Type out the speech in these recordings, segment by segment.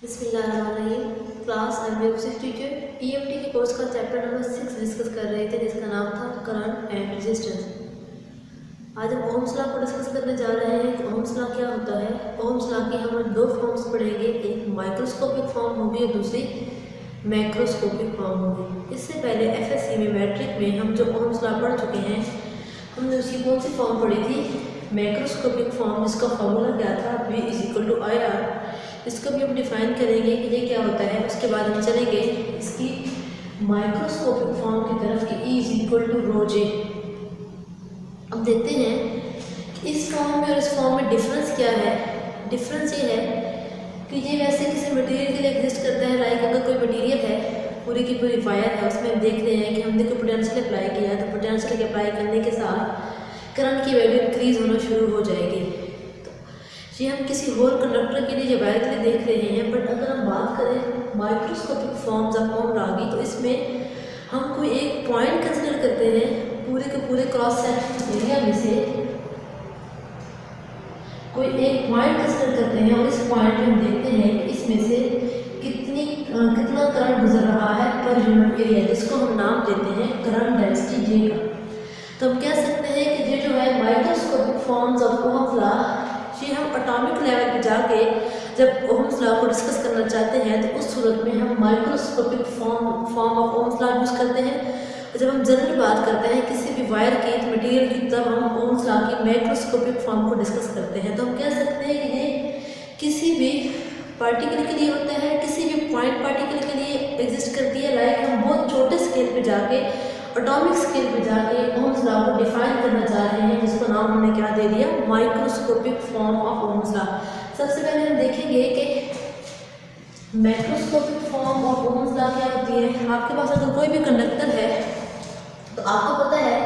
बिस्मिल्लाहिर्रहमानिर्रहीम। Class एमबीएफसी teacher EMT के course का चैप्टर नंबर 6 डिस्कस कर रहे थे, जिसका नाम था करंट एंड रेजिस्टेंस। आज हम ओम्स लॉ को डिस्कस करने जा रहे हैं कि ओम्स लॉ क्या होता है। ओम्स लॉ की हम दो फॉर्म्स पढ़ेंगे, एक माइक्रोस्कोपिक फॉर्म होगी और दूसरी मैक्रोस्कोपिक फॉर्म होगी। इससे पहले एफएससी में मैट्रिक में हम जो ओम्स लॉ पढ़ चुके हैं, हमने उसकी कौन सी फॉर्म पढ़ी थी? मैक्रोस्कोपिक फॉर्म, जिसका फॉर्मूला क्या था? V = IR। इसको भी हम डिफाइन करेंगे कि ये क्या होता है। उसके बाद हम चलेंगे इसकी माइक्रोस्कोपिक फॉर्म की तरफ कि E = ρj। अब देखते हैं कि इस फॉर्म में और इस फॉर्म में डिफरेंस क्या है। डिफरेंस ये है कि ये वैसे किसी मटेरियल के लिए एग्जिस्ट करता है। लाइक अगर कोई मटेरियल है, पूरी की पूरी वायर है, उसमें हम देख रहे हैं कि हमने कोई पोटेंशियल अप्लाई किया, तो पोटेंशियल के अप्लाई करने के साथ करंट की वैल्यू इंक्रीज होना शुरू हो जाएगी। ये हम किसी होल कंडक्टर के लिए या वायर के लिए देख रहे हैं। बट अगर हम बात करें microscopic forms of Ohm law की, तो इसमें हम कोई एक पॉइंट कंसिडर करते हैं पूरे के पूरे क्रॉस सेक्शन एरिया में से कोई एक पॉइंट कंसिडर करते हैं, और इस पॉइंट में हम देखते हैं कि इसमें से कितना करंट गुजर रहा है पर यूनिट एरिया, जिसको हम नाम देते हैं करंट डेंसिटी J का। तो हम कह सकते हैं कि ये जो है microscopic forms of Ohm's law, ये हम एटॉमिक लेवल पे जाके जब ओम्स लॉ को डिस्कस करना चाहते हैं, तो उस सूरत में हम microscopic form of Ohm's law use करते हैं। और जब हम जनरल बात करते हैं किसी भी वायर की, मटेरियल की, तब हम ओम्स लॉ की मैक्रोस्कोपिक फॉर्म को डिस्कस करते हैं। तो हम कह सकते हैं कि ये किसी भी पार्टिकल के लिए होता है, किसी भी पॉइंट पार्टिकल के लिए एग्जिस्ट करती है। लाइक हम बहुत छोटे स्केल पे जाके, एटॉमिक स्केल पे जाके ओम्स लॉ को डिफाइन करना चाह रहे हैं, जिसको नाम हमने क्या दे दिया? Microscopic form of Ohm's law. सबसे पहले हम देखेंगे कि macroscopic form of Ohm's law क्या होती है। आपके पास अगर कोई भी कंडक्टर है, तो आपको पता है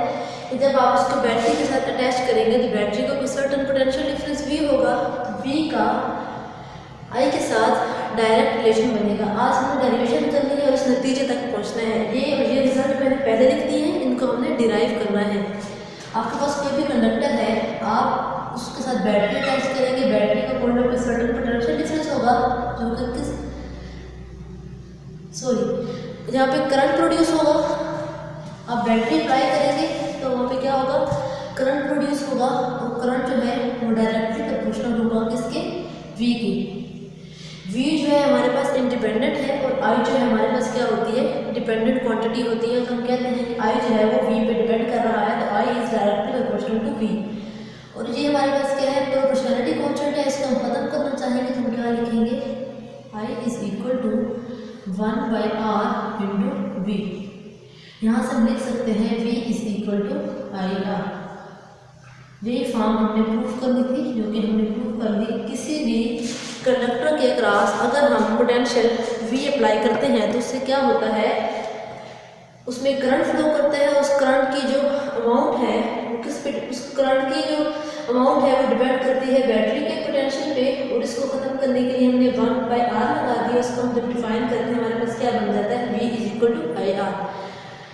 कि जब आप उसको बैटरी के साथ अटैच करेंगे, तो बैटरी का कोई सर्टन पोटेंशियल डिफरेंस V होगा। V का I के साथ डायरेक्ट रिलेशन बनेगा। आज हमें डेरिवेशन करनी है और इस नतीजे तक पहुंचना है। ये रिजल्ट मैंने पहले लिख दिए हैं, इनको हमने डिराइव करना है। आपके पास कोई भी कंडक्टर है, आप उसके साथ बैटरी अटैच करेंगे, बैटरी का कोई ना कोई सर्टन पोटेंशियल डिफरेंस होगा, जो कि जहाँ पे करंट प्रोड्यूस होगा। आप बैटरी अप्लाई करेंगे तो वहाँ पे क्या होगा? करंट प्रोड्यूस होगा, और करंट जो है वो डायरेक्टली प्रोपोर्शनल होगा किसके? V की। V जो है हमारे पास इंडिपेंडेंट है, और I जो है हमारे पास क्या होती है? डिपेंडेंट क्वांटिटी होती है। तो हम कहते हैं कि I जो है वो V पे डिपेंड कर रहा है, तो I is directly proportional to V। और ये हमारे पास क्या है? प्रोपोर्शनलिटी कांस्टेंट है। इसको हम खत्म करना चाहेंगे तो हम क्या लिखेंगे? I = 1/r × V। यहाँ से हम लिख सकते हैं V = IR। ये फॉर्म हमने प्रूफ करनी थी, जो कि हमने प्रूफ कर दी। किसी भी कंडक्टर के क्रॉस अगर हम पोटेंशियल V अप्लाई करते हैं, तो उससे क्या होता है? उसमें करंट फ्लो करता है। उस करंट की जो अमाउंट है वो किस पे? उस करंट की जो अमाउंट है वो डिपेंड करती है बैटरी के पोटेंशियल पे। और इसको खत्म करने के लिए हमने 1/r लगा दिया। उसको हम जब डिफाइन करते हैं, हमारे पास क्या बन जाता है? V = IR।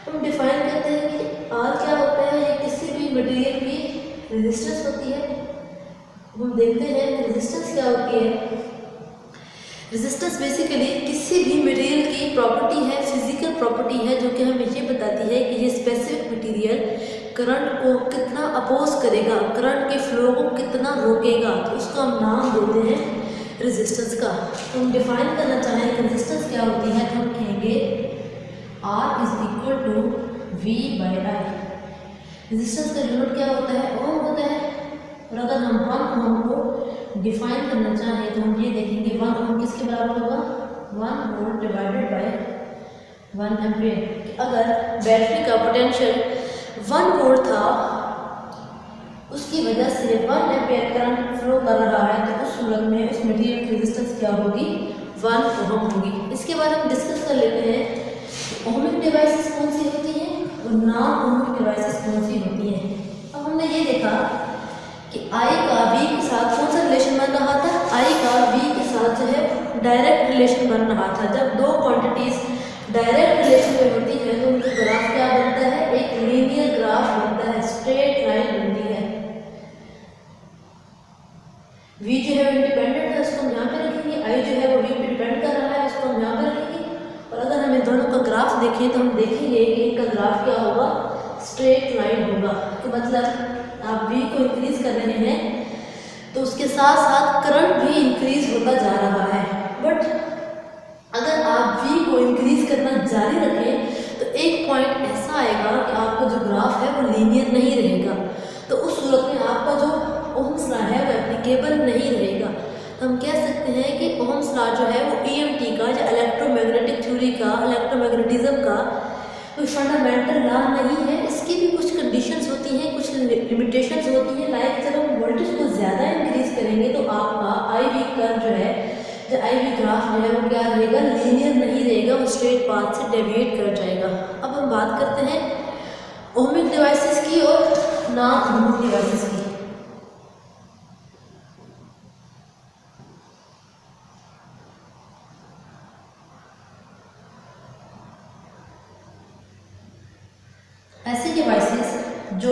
हम डिफाइन करते हैं कि R क्या होता है? ये किसी भी मटेरियल की रेजिस्टेंस होती है। हम देखते हैं कि रेजिस्टेंस क्या होती है। रेजिस्टेंस बेसिकली किसी भी मटेरियल की प्रॉपर्टी है, फिजिकल प्रॉपर्टी है, जो कि हमें ये बताती है कि ये स्पेसिफिक मटेरियल करंट को कितना अपोज करेगा, करंट के फ्लो को कितना रोकेगा। तो उसको हम नाम देते हैं रेजिस्टेंस का। तो हम डिफाइन करना चाहें कि रेजिस्टेंस क्या होती है, तो हम कहेंगे R = V/I। रेजिस्टेंस का यूनिट क्या होता है? ओम होता है। और अगर हम 1 ओम को डिफाइन करना चाहें, तो हम ये देखेंगे 1 ओम किसके बराबर होगा? 1 वोल्ट डिवाइडेड बाय 1 एम्पीयर। अगर बैटरी का पोटेंशियल 1 वोल्ट था, उसकी वजह से 1 एम्पीयर करंट फ्लो कर रहा है, तो उस सूरत में उस मटेरियल की रेजिस्टेंस क्या होगी? 1 ओम होगी। इसके बाद हम डिस्कस कर लेते हैं ओमिक डिवाइसेस कौन सी होती हैं और नॉन ओमिक डिवाइसेस कौन सी होती हैं। अब हमने ये देखा कि I का V के साथ कौन सा रिलेशन बन रहा था? I का V के साथ जो है डायरेक्ट रिलेशन बन रहा था। जब दो क्वांटिटीज डायरेक्ट रिलेशन में होती है, तो उनका ग्राफ क्या बनता है? एक लीनियर ग्राफ बनता है, स्ट्रेट लाइन बनती है। V जो है इंडिपेंडेंट है, उसको हम यहाँ पे रखेंगे। I जो है वो V पे डिपेंड ग्राफ देखें तो हम देखेंगे कि इनका ग्राफ क्या होगा, स्ट्रेट लाइन होगा। तो मतलब आप V को इंक्रीज कर रहे हैं तो उसके साथ साथ करंट भी इंक्रीज होता जा रहा है। बट अगर आप V को इंक्रीज करना जारी रखें तो एक पॉइंट ऐसा आएगा कि आपका जो ग्राफ है वो लीनियर नहीं रहेगा। तो उस सूरत में आपका जो ओहम्स लॉ है वो एप्लीकेबल नहीं रहेगा। तो हम कह सकते हैं कि ओहम्स लॉ जो है वो EMT का या इलेक्ट्रोमैग्नेटिक थ्योरी का, इलेक्ट्रोमैग्नेटिज्म का कोई फंडामेंटल लॉ नहीं है। इसकी भी कुछ कंडीशंस होती हैं, कुछ लिमिटेशंस होती हैं। लाइक जब हम वोल्टेज को ज़्यादा इंक्रीज करेंगे तो आपका IV कर्व जो है, जो IV ग्राफ जो है वो क्या रहेगा, लीनियर नहीं रहेगा, वो स्ट्रेट पाथ से डेविएट कर जाएगा। अब हम बात करते हैं ओहमिक डिवाइसेस की और नॉन ओहमिक डिवाइसेस की। ऐसी डिवाइसेस जो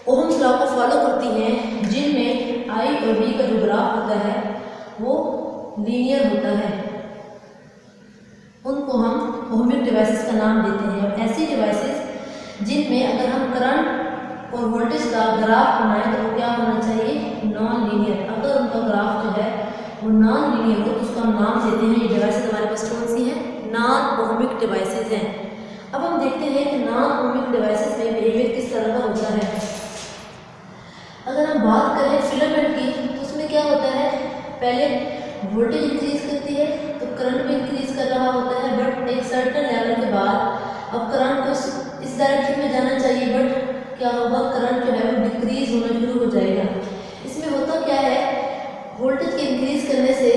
ओहम्स लॉ को फॉलो करती हैं, जिनमें I और V का जो ग्राफ होता है वो लीनियर होता है, उनको हम ओहमिक डिवाइसेस का नाम देते हैं। और ऐसी डिवाइसेस जिनमें अगर हम करंट और वोल्टेज का ग्राफ बनाएं तो वो क्या होना चाहिए, नॉन लीनियर। अगर उनका ग्राफ जो है वो नॉन लीनियर हो तो उसका हम नाम देते हैं, ये डिवाइसेस हमारे पास कौन सी हैं, नॉन ओहमिक डिवाइसेस हैं। अब हम देखते हैं कि नॉन ओहमिक डिवाइसेस में बिहेवियर किस तरह का होता है। अगर हम बात करें फिलामेंट की तो उसमें क्या होता है, पहले वोल्टेज इंक्रीज करती है तो करंट भी इंक्रीज कर रहा होता है। बट एक सर्टेन लेवल के बाद अब करंट को इस डायरेक्शन में जाना चाहिए, बट क्या होगा, करंट जो है वो डिक्रीज होना शुरू हो जाएगा। इसमें होता क्या है, वोल्टेज के इंक्रीज करने से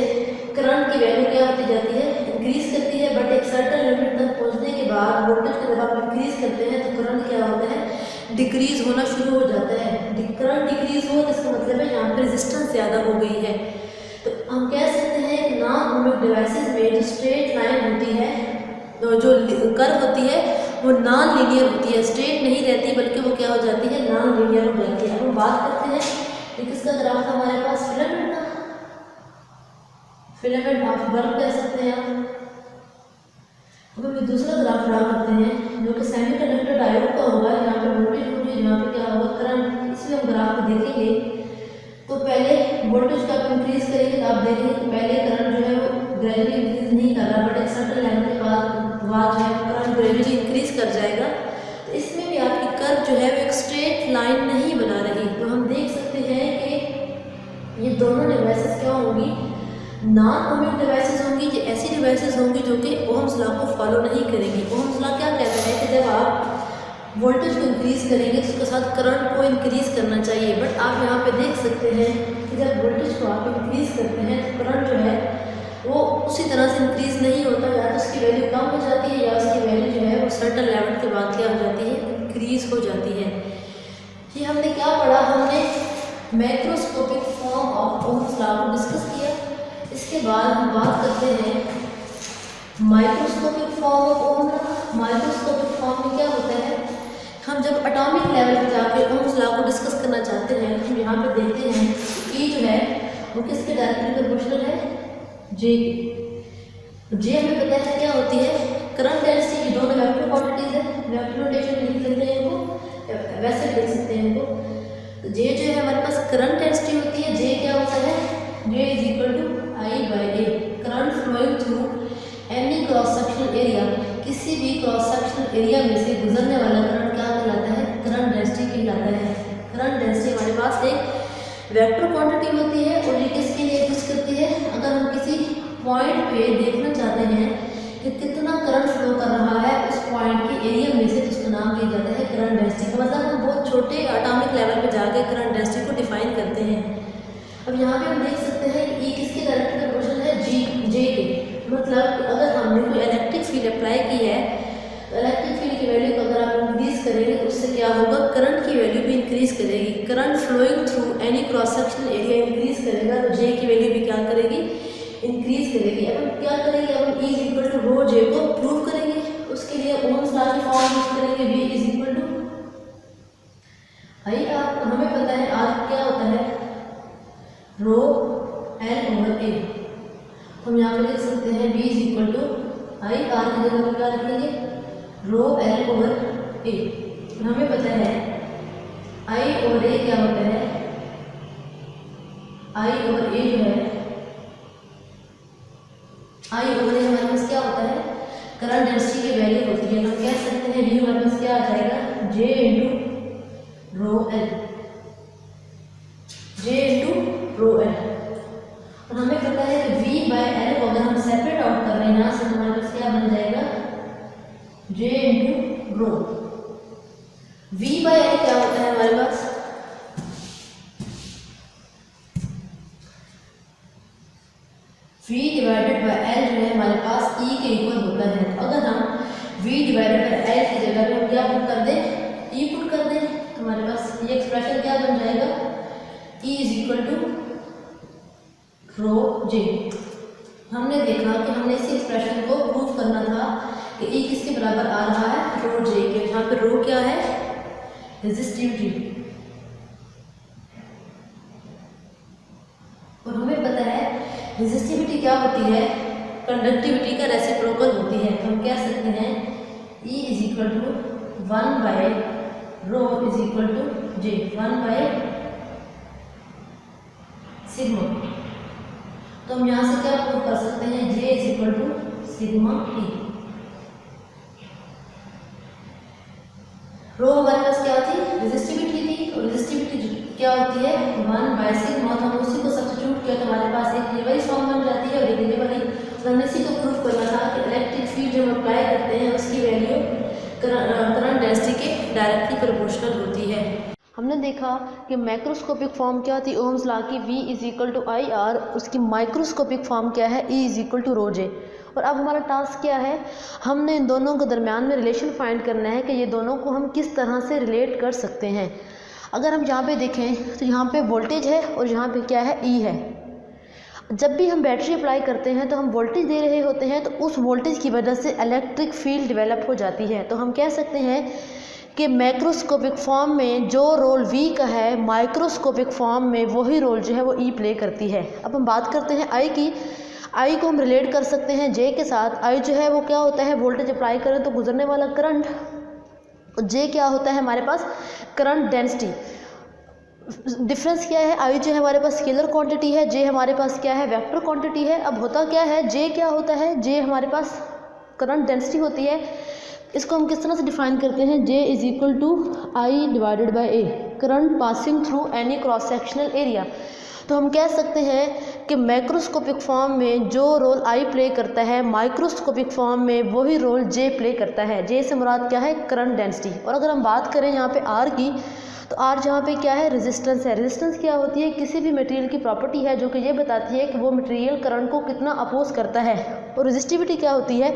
करंट की वैल्यू क्या होती जाती है, इंक्रीज करती है। बट एक सर्टेन लिमिट तक पहुंचने के बाद वोल्टेज को जब आप इंक्रीज करते हैं तो करंट क्या होता है, डिक्रीज होना शुरू हो जाता है। करंट डिक्रीज हो तो इसका मतलब है यहाँ पे रेजिस्टेंस ज़्यादा हो गई है। तो हम कह सकते हैं कि नॉन ओहमिक डिवाइसेस में जो स्ट्रेट लाइन होती है, तो जो कर्व होती है वो नॉन लीनियर होती है, स्ट्रेट नहीं रहती बल्कि वो क्या हो जाती है, नॉन लीनियर हो जाती है। अब हम बात करते हैं कि किसका ग्राफ था हमारे पास, फिलामेंट का। फिलामेंट आप बल्ब कह सकते हैं आप। अब हम दूसरा ग्राफ ड्रा करते हैं जो कि सेमीकंडक्टर डायोड का होगा। यहाँ पे वोल्टेज होगी, यहाँ पे क्या होगा, करंट। इसमें हम ग्राफ को देखेंगे तो पहले वोल्टेज का आप इंक्रीज करेंगे तो आप देखेंगे कि पहले करंट जो है वो ग्रेजुअली इंक्रीज नहीं कर रहा, बट एक सर्टेन लेवल के बाद जो है करंट ग्रेजुअली इंक्रीज कर जाएगा। तो इसमें भी आपकी कर्व जो है वो एक स्ट्रेट लाइन नहीं बना रही। तो हम देख सकते हैं कि ये दोनों डिवाइसेस क्या होंगी, नॉन ओहमिक डिवाइसेस होंगी। ये ऐसी डिवाइसेस होंगी जो कि ओहम्स लॉ को फॉलो नहीं करेंगी। ओहम्स लॉ क्या कहता है कि जब आप वोल्टेज को इंक्रीज करेंगे तो उसके साथ करंट को इंक्रीज करना चाहिए। बट आप यहाँ पे देख सकते हैं कि जब वोल्टेज को आप इंक्रीज करते हैं तो करंट जो है वो उसी तरह से इंक्रीज नहीं होता, या तो उसकी वैल्यू कम हो जाती है या उसकी वैल्यू जो है वो सर्टेन लेवल के बाद क्या हो जाती है, इंक्रीज हो जाती है। ये हमने क्या पढ़ा, हमने macroscopic form of Ohm's law को डिस्कस किया। इसके बाद हम बात करते हैं microscopic form of Ohm law. Microscopic form में क्या होता है, हम जब एटॉमिक लेवल पर जाके ओहम्स लॉ को डिस्कस करना चाहते हैं तो हम यहाँ पे देखते हैं कि जो है वो किसके डायरेक्टली प्रोपोर्शनल है, जे। जे हमें पता है क्या होती है, करंट डेंसिटी की दोनों वेक्टर क्वांटिटीज है। वेक्टर नोटेशन लिख लेते हैं इनको, वैसे लिख सकते हैं इनको। तो जे जो है हमारे पास करंट डेंसिटी होती है। जे क्या होता है, J is equal to I/A। Current flowing through any cross sectional area, किसी भी क्रॉस सेक्शनल एरिया में से गुजरने वाला करंट क्या कहलाता है, करंट डेंसिटी कहलाता है। करंट डेंसिटी हमारे पास एक वेक्टर क्वांटिटी होती है और ये किसके लिए एग्जिस्ट करती है, अगर हम किसी पॉइंट पे देखना चाहते हैं कि कितना करंट फ्लो कर रहा है उस पॉइंट के एरिया में से, तो उसका नाम दिया जाता है करंट डेंसिटी का। मतलब हम बहुत छोटे एटॉमिक लेवल पे जाके करंट डेंसिटी को डिफाइन करते हैं। अब यहाँ पे हम देख सकते हैं कि E किसके डायरेक्ट प्रोपोर्शनल है, जे के। मतलब अगर हमने कोई इलेक्ट्रिक फील्ड अप्लाई की है तो इलेक्ट्रिक फील्ड की वैल्यू को अगर आप इंक्रीज करेंगे तो उससे क्या होगा, करंट की वैल्यू भी इंक्रीज करेगी। Current flowing through any cross sectional area increase करेगा तो जे की वैल्यू भी क्या करेगी, इंक्रीज करेगी। अब हम क्या करेंगे, अब हम E is equal to rho J को प्रूव करेंगे। उसके लिए ओम्स लॉ की फॉर्म यूज करेंगे, V is equal to I R. हमें पता है आर क्या होता है, रो L/A। हम यहाँ पे लिख सकते हैं V is equal to I R की जगह पर क्या रखेंगे, रो एल ओवर ए। हमें पता है आई ओवर ए क्या होता है, आई ओवर ए जो है, आई ओवर ए हमारे पास क्या होता है, करंट डेंसिटी की वैल्यू होती है। हम कह सकते हैं वी हमारे पास क्या आ जाएगा, J into rho L, J into rho L. और हमें पता है कि V बाय एल को अगर हम सेपरेट आउट कर रहे हैं यहाँ से, हमारे पास क्या बन जाएगा, J into rho. V by L क्या होता है हमारे पास, V डिवाइडेड बाय एल जो है हमारे पास E के इक्वल होता है। तो अगर हम V डिवाइडेड बाय एल की जगह पे हम क्या पुट कर दें, E पुट कर दें, तो हमारे पास ये एक्सप्रेशन क्या बन जाएगा, E is equal to rho जे। हमने देखा कि हमने इस एक्सप्रेशन को प्रूव करना था कि E किसके बराबर आ रहा है, रो जे के। यहाँ पे रो क्या है, रेजिस्टिविटी। और हमें पता है रेजिस्टिविटी क्या होती है, कंडक्टिविटी का रेसिप्रोकल होती है। तो हम कह सकते हैं E is equal to 1 by rho is equal to J, 1 by sigma. तो हम यहाँ से क्या प्रूव कर सकते हैं, J is equal to sigma T। Rho हमारे पास क्या थी, रेजिस्टिविटी थी, और रेजिस्टिविटी क्या होती है, 1 बाय सिग्मा। तो हम उसी को सब्स्टिट्यूट किया तो हमारे पास एक ये वाली फॉर्म बन जाती है और एक ये वाली। तो हमने इसी को प्रूव करना था कि इलेक्ट्रिक फील्ड जो हम अप्लाई करते हैं उसकी वैल्यू करंट डेंसिटी के डायरेक्टली प्रोपोर्शनल होती है। हमने देखा कि मैक्रोस्कोपिक फॉर्म क्या थी ओम्स लॉ की, V is equal to I R. उसकी माइक्रोस्कोपिक फॉर्म क्या है, E is equal to rho J. और अब हमारा टास्क क्या है, हमने इन दोनों के दरमियान में रिलेशन फाइंड करना है कि ये दोनों को हम किस तरह से रिलेट कर सकते हैं। अगर हम यहाँ पे देखें तो यहाँ पे वोल्टेज है और यहाँ पे क्या है, E है। जब भी हम बैटरी अप्लाई करते हैं तो हम वोल्टेज दे रहे होते हैं, तो उस वोल्टेज की वजह से इलेक्ट्रिक फील्ड डेवलप हो जाती है। तो हम कह सकते हैं कि मैक्रोस्कोपिक फॉर्म में जो रोल V का है, माइक्रोस्कोपिक फॉर्म में वही रोल जो है वो E प्ले करती है। अब हम बात करते हैं I की। I को हम रिलेट कर सकते हैं J के साथ। I जो है वो क्या होता है, वोल्टेज अप्लाई करें तो गुजरने वाला करंट। और J क्या होता है हमारे पास, करंट डेंसिटी। डिफरेंस क्या है, I जो है हमारे पास स्केलर क्वांटिटी है, J हमारे पास क्या है, वेक्टर क्वांटिटी है। अब होता क्या है, J क्या होता है, J हमारे पास करंट डेंसिटी होती है। इसको हम किस तरह से डिफाइन करते हैं, J is equal to I divided by A, current passing through any cross sectional area. तो हम कह सकते हैं कि मैक्रोस्कोपिक फॉर्म में जो रोल I प्ले करता है, माइक्रोस्कोपिक फॉर्म में वही रोल J प्ले करता है। J से मुराद क्या है, करंट डेंसिटी। और अगर हम बात करें यहाँ पे R की, तो R जहाँ पे क्या है, रेजिस्टेंस है। रेजिस्टेंस क्या होती है, किसी भी मटेरियल की प्रॉपर्टी है जो कि ये बताती है कि वो मटेरियल करंट को कितना अपोज करता है। और रेजिस्टिविटी क्या होती है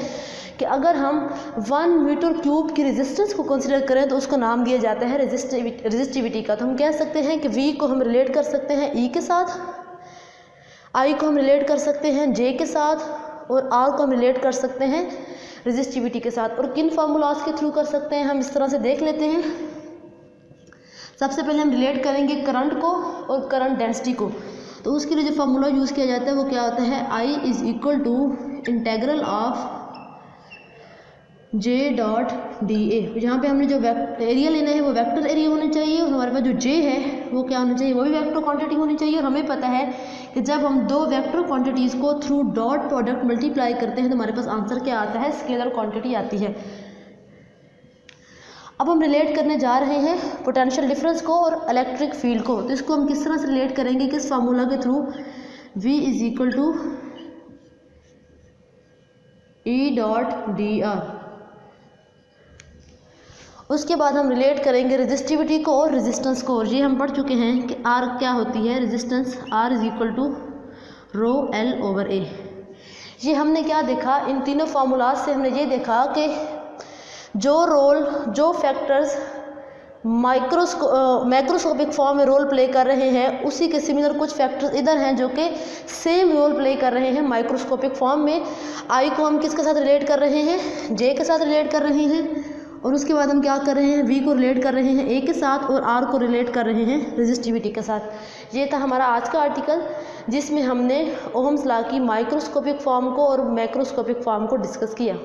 कि अगर हम 1 मीटर क्यूब की रेजिस्टेंस को कंसिडर करें तो उसका नाम दिया जाता है रेजिस्टिविटी का। तो हम कह सकते हैं कि V को हम रिलेट कर सकते हैं E के साथ, I को हम रिलेट कर सकते हैं J के साथ, और R को हम रिलेट कर सकते हैं रेजिस्टिविटी के साथ। और किन फार्मूलाज के थ्रू कर सकते हैं, हम इस तरह से देख लेते हैं। सबसे पहले हम रिलेट करेंगे करंट को और करंट डेंसिटी को। तो उसके लिए जो फार्मूला यूज़ किया जाता है वो क्या होता है, I is equal to integral of J dot D A. यहाँ पे हमने जो एरिया लेना है वो वेक्टर एरिया होना चाहिए, और हमारे पास जो J है वो क्या होना चाहिए, वो भी वेक्टर क्वांटिटी होनी चाहिए। और हमें पता है कि जब हम दो वेक्टर क्वांटिटीज़ को थ्रू डॉट प्रोडक्ट मल्टीप्लाई करते हैं तो हमारे पास आंसर क्या आता है, स्केलर क्वांटिटी आती है। अब हम रिलेट करने जा रहे हैं पोटेंशियल डिफरेंस को और इलेक्ट्रिक फील्ड को। तो इसको हम किस तरह से रिलेट करेंगे, किस फार्मूला के थ्रू, V is equal to E dot D R. उसके बाद हम रिलेट करेंगे रेजिस्टिविटी को और रेजिस्टेंस को। और ये हम पढ़ चुके हैं कि R क्या होती है, resistance R is equal to rho L over A. ये हमने क्या देखा, इन तीनों फार्मूलाज से हमने ये देखा कि जो फैक्टर्स मैक्रोस्कोपिक फॉर्म में रोल प्ले कर रहे हैं, उसी के सिमिलर कुछ फैक्टर्स इधर हैं जो कि सेम रोल प्ले कर रहे हैं माइक्रोस्कोपिक फॉर्म में। I को हम किसके साथ रिलेट कर रहे हैं, J के साथ रिलेट कर रहे हैं, और उसके बाद हम क्या कर रहे हैं, V को रिलेट कर रहे हैं A के साथ और R को रिलेट कर रहे हैं रेजिस्टिविटी के साथ। ये था हमारा आज का आर्टिकल जिसमें हमने ओहम्स लॉ की माइक्रोस्कोपिक फॉर्म को और मैक्रोस्कोपिक फॉर्म को डिस्कस किया।